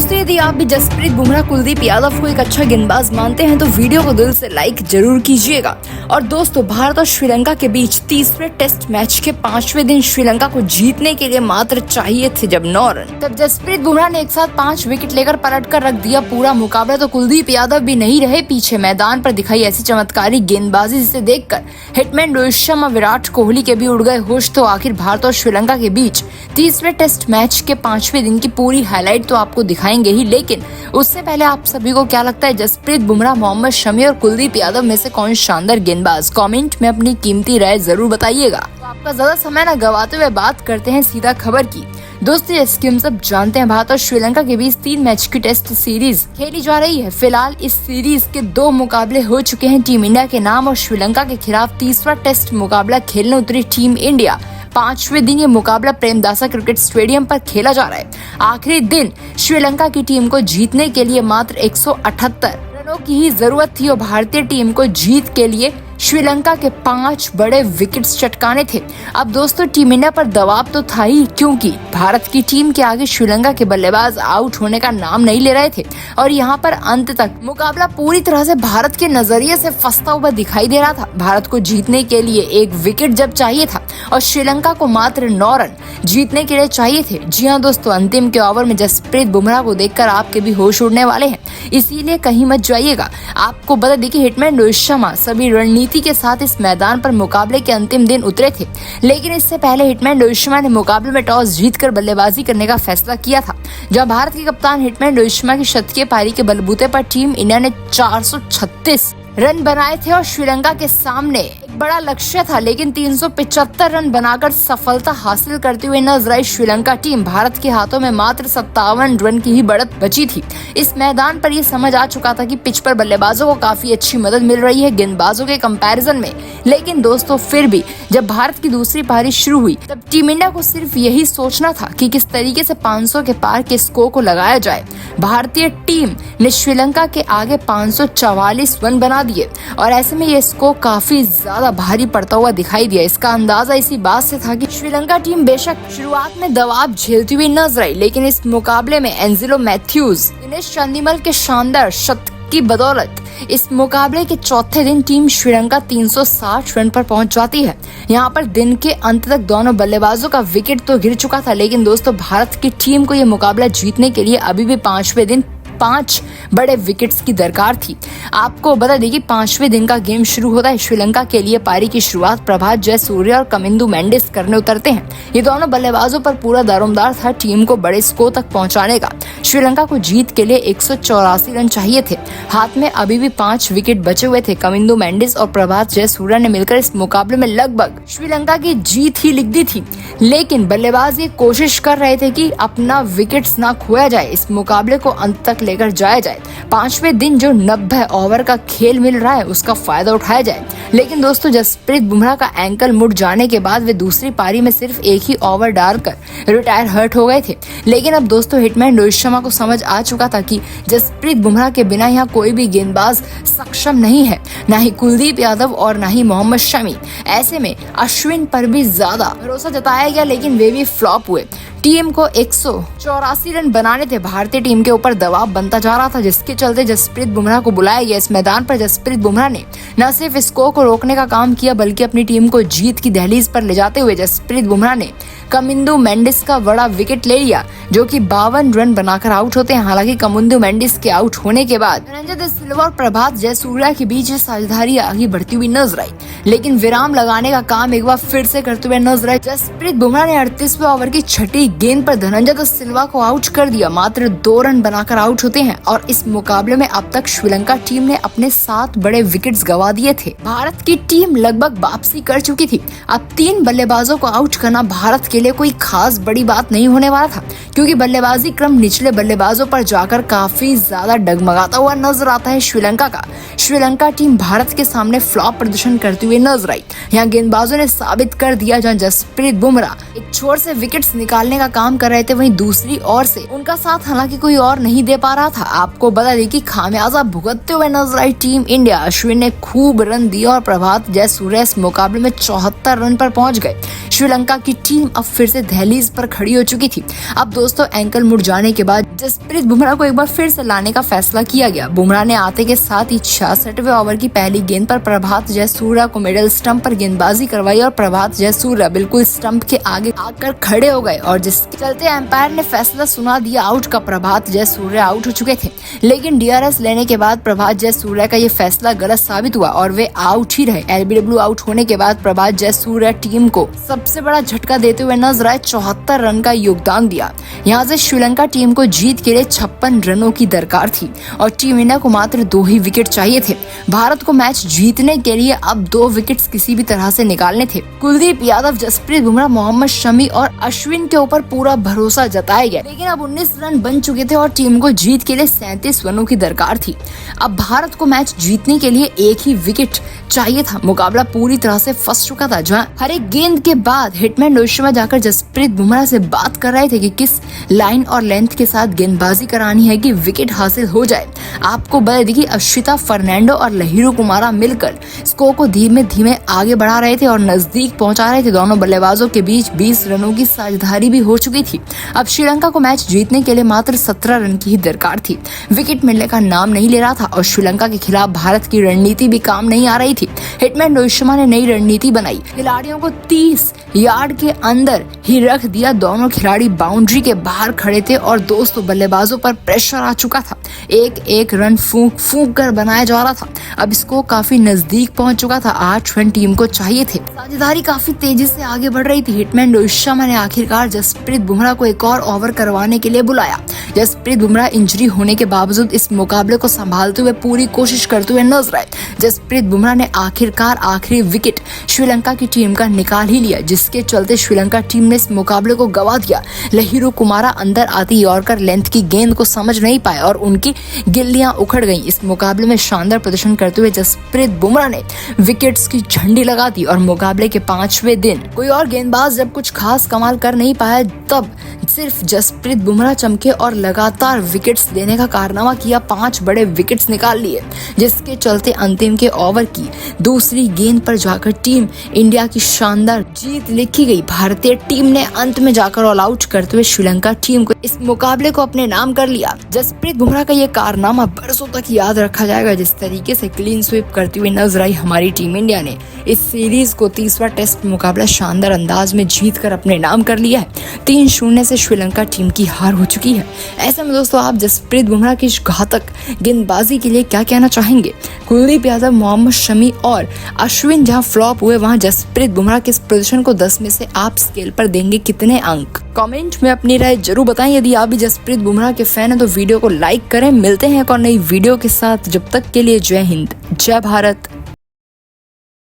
दोस्तों, यदि आप भी जसप्रीत बुमराह, कुलदीप यादव को एक अच्छा गेंदबाज मानते हैं तो वीडियो को दिल से लाइक जरूर कीजिएगा। और दोस्तों, भारत और श्रीलंका के बीच तीसरे टेस्ट मैच के 5वें दिन श्रीलंका को जीतने के लिए मात्र चाहिए थे जब 9 रन। तब जसप्रीत बुमराह ने एक साथ 5 विकेट लेकर पलट कर रख दिया पूरा मुकाबला। तो कुलदीप यादव भी नहीं रहे पीछे, मैदान पर दिखाई ऐसी चमत्कारी गेंदबाजी जिसे देखकर हिटमैन रोहित शर्मा, विराट कोहली के भी उड़ गए होश। तो आखिर भारत और श्रीलंका के बीच तीसरे टेस्ट मैच के 5वें दिन की पूरी हाईलाइट तो आपको दिखाएंगे ही, लेकिन उससे पहले आप सभी को क्या लगता है, जसप्रीत बुमराह, मोहम्मद शमी और कुलदीप यादव में से कौन शानदार गेंदबाज? कमेंट में अपनी कीमती राय जरूर बताइएगा। तो आपका ज्यादा समय न गवाते हुए बात करते हैं सीधा खबर की। दोस्तों, जैसे कि हम सब जानते हैं, भारत और श्रीलंका के बीच 3 मैच की टेस्ट सीरीज खेली जा रही है। फिलहाल इस सीरीज के 2 मुकाबले हो चुके हैं टीम इंडिया के नाम, और श्रीलंका के खिलाफ तीसरा टेस्ट मुकाबला खेलने उतरी टीम इंडिया। 5वें दिन ये मुकाबला प्रेमदासा क्रिकेट स्टेडियम पर खेला जा रहा है। आखिरी दिन श्रीलंका की टीम को जीतने के लिए मात्र 178 रनों की ही जरूरत थी और भारतीय टीम को जीत के लिए श्रीलंका के 5 बड़े विकेट्स चटकाने थे। अब दोस्तों, टीम इंडिया पर दबाव तो था ही, क्योंकि भारत की टीम के आगे श्रीलंका के बल्लेबाज आउट होने का नाम नहीं ले रहे थे और यहाँ पर अंत तक मुकाबला पूरी तरह से भारत के नजरिए से फंसता हुआ दिखाई दे रहा था। भारत को जीतने के लिए 1 विकेट जब चाहिए था और श्रीलंका को मात्र 9 रन जीतने के लिए चाहिए थे। जी हाँ दोस्तों, अंतिम के ओवर में जसप्रीत बुमराह को देखकर आपके भी होश उड़ने वाले हैं, इसीलिए कहीं मत जाइएगा। आपको बता दें कि हिटमैन रोहित शर्मा सभी रणनीति के साथ इस मैदान पर मुकाबले के अंतिम दिन उतरे थे, लेकिन इससे पहले हिटमैन रोहित शर्मा ने मुकाबले में टॉस जीतकर बल्लेबाजी करने का फैसला किया था। जब भारत के कप्तान हिटमैन रोहित शर्मा की शतकीय पारी के बलबूते पर टीम इंडिया ने 436 रन बनाए थे और श्रीलंका के सामने एक बड़ा लक्ष्य था, लेकिन 375 रन बनाकर सफलता हासिल करते हुए नजर आई श्रीलंका टीम। भारत के हाथों में मात्र 57 रन की ही बढ़त बची थी। इस मैदान पर ये समझ आ चुका था कि पिच पर बल्लेबाजों को काफी अच्छी मदद मिल रही है गेंदबाजों के कंपैरिजन में, लेकिन दोस्तों फिर भी जब भारत की दूसरी पारी शुरू हुई तब टीम इंडिया को सिर्फ यही सोचना था कि किस तरीके से 500 के पार के स्कोर को लगाया जाए। भारतीय टीम ने श्रीलंका के आगे 544 रन बना दिए और ऐसे में ये स्कोर काफी ज्यादा भारी पड़ता हुआ दिखाई दिया। इसका अंदाजा इसी बात से था कि श्रीलंका टीम बेशक शुरुआत में दबाव झेलती हुई नजर आई, लेकिन इस मुकाबले में एंजेलो मैथ्यूज, दिनेश चंदीमल के शानदार शतक की बदौलत इस मुकाबले के चौथे दिन टीम श्रीलंका 360 रन पर पहुंच जाती है। यहाँ पर दिन के अंत तक दोनों बल्लेबाजों का विकेट तो गिर चुका था, लेकिन दोस्तों भारत की टीम को यह मुकाबला जीतने के लिए अभी भी 5वें दिन 5 बड़े विकेट्स की दरकार थी। आपको बता दें कि 5वें दिन का गेम शुरू होता है। श्रीलंका के लिए पारी की शुरुआत प्रभात जयसूर्या और कमिंदु मेंडिस करने उतरते हैं। ये दोनों बल्लेबाजों पर पूरा दारोमदार था टीम को बड़े स्कोर तक पहुंचाने का। श्रीलंका को जीत के लिए 184 रन चाहिए थे। हाथ में अभी भी 5 विकेट बचे हुए थे। कमिंदु मेंडिस और प्रभात जयसूर्या ने मिलकर इस मुकाबले में लगभग श्रीलंका की जीत ही लिख दी थी, लेकिन बल्लेबाज ये कोशिश कर रहे थे कि अपना विकेट्स ना खोया जाए, इस मुकाबले को अंत तक लेकर जाया जाए। 5वें दिन जो 90 ओवर का खेल मिल रहा है उसका फायदा उठाया जाए, लेकिन दोस्तों जसप्रीत बुमराह का एंकल मुड़ जाने के बाद वे दूसरी पारी में सिर्फ 1 ही ओवर डालकर रिटायर हर्ट हो गए थे। लेकिन अब दोस्तों हिटमैन रोहित शर्मा को समझ आ चुका था कि जसप्रीत बुमराह के बिना यहाँ कोई भी गेंदबाज सक्षम नहीं है, ना ही कुलदीप यादव और ना ही मोहम्मद शमी। ऐसे में अश्विन पर भी ज्यादा भरोसा जताया गया, लेकिन वे भी फ्लॉप हुए। टीम को 184 रन बनाने थे। भारतीय टीम के ऊपर दबाव बनता जा रहा था, जिसके चलते जसप्रीत बुमराह को बुलाया गया। इस मैदान पर जसप्रीत बुमराह ने न सिर्फ स्कोर को रोकने का काम किया, बल्कि अपनी टीम को जीत की दहलीज पर ले जाते हुए जसप्रीत बुमराह ने कमिंदु मेंडिस का बड़ा विकेट ले लिया, जो कि 52 रन बनाकर आउट होते हैं। हालांकि कमिंदु मेंडिस के आउट होने के बाद धनंजय द सिल्वा और प्रभात जयसूर्या के बीच साझेदारी आगे बढ़ती हुई नजर आई, लेकिन विराम लगाने का काम एक बार फिर से करते हुए नजर आए। जसप्रीत बुमराह ने 38वें ओवर की छठी गेंद पर धनंजय द सिल्वा को आउट कर दिया। मात्र 2 रन बनाकर आउट होते हैं और इस मुकाबले में अब तक श्रीलंका टीम ने अपने 7 बड़े विकेट्स गंवा दिए थे। भारत की टीम लगभग वापसी कर चुकी थी। अब 3 बल्लेबाजों को आउट करना भारत के लिए कोई खास बड़ी बात नहीं होने वाला था, क्योंकि बल्लेबाजी क्रम निचले बल्लेबाजों पर जाकर काफी ज्यादा डगमगाता हुआ नजर आता है श्रीलंका का। श्रीलंका टीम भारत के सामने फ्लॉप प्रदर्शन करते हुए नजर आई। यहाँ गेंदबाजों ने साबित कर दिया, जहाँ जसप्रीत बुमराह एक छोर से विकेट्स निकालने का काम कर रहे थे, वहीं दूसरी ओर से उनका साथ हालांकि कोई और नहीं दे पा रहा था। आपको बता दें कि खामियाजा भुगतते हुए नजर आई टीम इंडिया। अश्विन ने खूब रन दिए और प्रभात जयसूर्या इस मुकाबले में 74 रन पर पहुंच गए। श्रीलंका की टीम अब फिर से दहलीज पर खड़ी हो चुकी थी। अब दोस्तों एंकल मुड़ जाने के बाद जसप्रीत बुमराह को एक बार फिर से लाने का फैसला किया गया। बुमराह ने आते के साथ ही 66वें ओवर की पहली गेंद पर प्रभात जयसूर्या को मिडिल स्टंप पर गेंदबाजी करवाई और प्रभात जयसूर्या बिल्कुल स्टंप के आगे आकर खड़े हो गए और जिसके चलते एम्पायर ने फैसला सुना दिया आउट का। प्रभात जयसूर्या आउट हो चुके थे, लेकिन डीआरएस लेने के बाद प्रभात जयसूर्या का ये फैसला गलत साबित हुआ और वे आउट ही रहे। एलबीडब्ल्यू आउट होने के बाद प्रभात जयसूर्या टीम को सबसे बड़ा झटका देते हुए नजर आए। 74 रन का योगदान दिया। यहाँ से श्रीलंका टीम को जीत के लिए 56 रनों की दरकार थी और टीम इंडिया को मात्र 2 ही विकेट चाहिए थे। भारत को मैच जीतने के लिए अब 2 विकेट्स किसी भी तरह से निकालने थे। कुलदीप यादव, जसप्रीत बुमराह, मोहम्मद शमी और अश्विन के ऊपर पूरा भरोसा जताया गया, लेकिन अब 19 रन बन चुके थे और टीम को जीत के लिए 37 रनों की दरकार थी। अब भारत को मैच जीतने के लिए 1 ही विकेट चाहिए था। मुकाबला पूरी तरह से फंस चुका था, जहां हर एक गेंद के बाद हिटमैन रोहित शर्मा जाकर जसप्रीत बुमराह से बात कर रहे थे कि किस लाइन और लेंथ के साथ गेंदबाजी करानी है कि विकेट हासिल हो जाए। आपको बता दें कि अश्विता, फर्नांडो और लहिरू कुमारा मिलकर स्कोर को धीमे धीमे आगे बढ़ा रहे थे और नजदीक पहुंचा रहे थे। दोनों बल्लेबाजों के बीच 20 रनों की साझेदारी भी हो चुकी थी। अब श्रीलंका को मैच जीतने के लिए मात्र 17 रन की ही दरकार थी। विकेट मिलने का नाम नहीं ले रहा था और श्रीलंका के खिलाफ भारत की रणनीति भी काम नहीं आ रही थी। हिटमैन रोहित शर्मा ने नई रणनीति बनाई, खिलाड़ियों को 30 यार्ड के अंदर ही रख दिया। दोनों खिलाड़ी बाउंड्री के बाहर खड़े थे और दोस्तों बल्लेबाजों पर प्रेशर आ चुका था। एक रन फूंक कर बनाया जा रहा था। अब इसको काफी नजदीक पहुंच चुका था। 8 रन टीम को चाहिए थे। साझेदारी काफी तेजी से आगे बढ़ रही थी। हिटमैन रोहित शर्मा ने आखिरकार जसप्रीत बुमराह को एक और ओवर करवाने के लिए बुलाया। जसप्रीत बुमराह इंजरी होने के बावजूद इस मुकाबले को संभालते हुए पूरी कोशिश करते हुए नजर आए। जसप्रीत बुमराह ने आखिरकार आखिरी विकेट श्रीलंका की टीम का निकाल ही लिया, जिसके चलते श्रीलंका टीम ने इस मुकाबले को गवा दिया। लहिरू कुमारा अंदर आती यॉर्कर लेंथ की गेंद को समझ नहीं पाए और उनकी गिल्लियां उखड़ गईं। इस मुकाबले में शानदार प्रदर्शन करते हुए जसप्रीत बुमराह ने विकेट्स की झंडी लगा दी और मुकाबले के 5वें दिन कोई और गेंदबाज जब कुछ खास कमाल कर नहीं पाया, तब सिर्फ जसप्रीत बुमराह चमके और लगातार विकेट्स लेने का कारनामा किया। 5 बड़े विकेट्स निकाल लिए, जिसके चलते अंतिम के ओवर की दूसरी गेंद पर जाकर टीम इंडिया की शानदार जीत लिखी गई। भारतीय टीम ने अंत में जाकर ऑल आउट करते हुए श्रीलंका टीम को इस मुकाबले को अपने नाम कर लिया। जसप्रीत बुमराह का ये कारनामा बरसों तक याद रखा जाएगा। जिस तरीके से क्लीन स्वीप करती हुई नजर आई हमारी टीम इंडिया ने इस सीरीज को 30वां टेस्ट मुकाबला शानदार अंदाज में जीत कर अपने नाम कर लिया है। 3-0 से श्रीलंका टीम की हार हो चुकी है। ऐसे में दोस्तों आप जसप्रीत बुमराह की घातक गेंदबाजी के लिए क्या कहना चाहेंगे? कुलदीप यादव, मोहम्मद शमी और अश्विन जहां फ्लॉप हुए, वहां जसप्रीत बुमराह के इस प्रदर्शन को 10 में से आप स्केल पर देंगे कितने अंक? कमेंट में अपनी राय जरूर बताएं। यदि आप भी जसप्रीत बुमराह के फैन हैं तो वीडियो को लाइक करें। मिलते हैं एक और नई वीडियो के साथ, जब तक के लिए जय हिंद, जय भारत।